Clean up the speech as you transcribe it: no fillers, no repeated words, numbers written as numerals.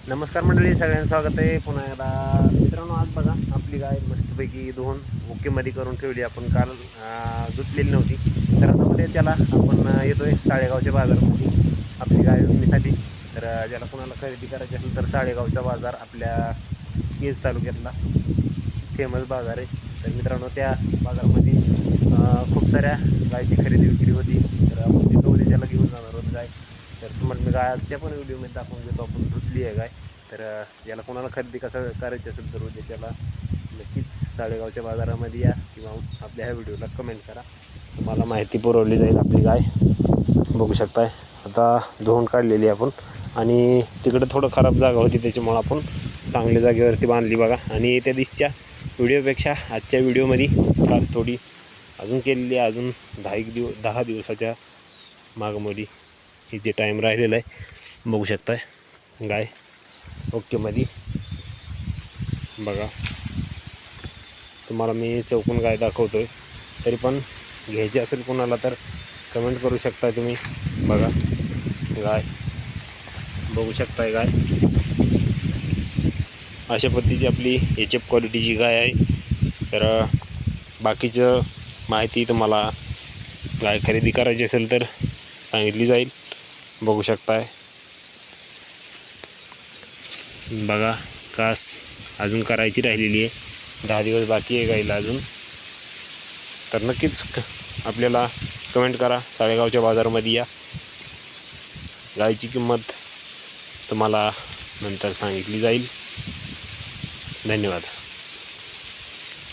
नमस्कार मंडळी, सगळ्यांचं स्वागत आहे पुन्हा एकदा. मित्रांनो, आज बघा आपली गाय मस्तपैकी धुवून ओकेमध्ये करून ठेवली. आपण काल धुतलेली नव्हती, तर आता मध्ये त्याला आपण येतोय साळेगावच्या बाजारामध्ये आपली गाय विकण्यासाठी. तर ज्याला कोणाला खरेदी करायची असेल तर साळेगावचा बाजार आपल्या केज तालुक्यातला फेमस बाजार आहे. तर मित्रांनो, त्या बाजारामध्ये खूप साऱ्या गायची खरेदी विक्री होती. तर आपण तिथं उद्या त्याला घेऊन जाणार आहोत गाय. तर तुम्हाला मी गाय आजच्या पण व्हिडिओमध्ये दाखवून देतो आपण धुतली आहे गाय. तर याला कोणाला खरेदी कसं करायची असेल तर उद्या त्याला नक्कीच साळेगावच्या बाजारामध्ये या किंवा आपल्या ह्या व्हिडिओला कमेंट करा, तुम्हाला माहिती पुरवली जाईल. आपली गाय बघू शकताय आता धुवून काढलेली आपण, आणि तिकडं थोडं खराब जागा होती त्याच्यामुळं आपण चांगल्या जागेवरती बांधली बघा. आणि त्या दिवसच्या व्हिडिओपेक्षा आजच्या व्हिडिओमध्ये खास थोडी अजून केलेली आहे. अजून 10 दिवसाच्या मागमोडी ही जे टाईम राहिलेला आहे बघू शकताय. गाय ओकेमध्ये बघा, तुम्हाला मी चौकून गाय दाखवतोय. तरी पण घ्यायची असेल कोणाला तर कमेंट करू शकता तुम्ही. बघा गाय बघू शकताय. गाय अशा पद्धतीची आपली HF क्वालिटीची गाय आहे. तर बाकीचं माहिती तुम्हाला गाय खरेदी करायची असेल तर सांगितली जाईल. बघू शकताय बघा, कास अजून करायची राहिलेली आहे. 10 दिवस बाकी आहे गाईला अजून. तर नक्कीच आपल्याला कमेंट करा, साळेगावच्या बाजारामध्ये या. गायची किंमत तुम्हाला नंतर सांगितली जाईल. धन्यवाद.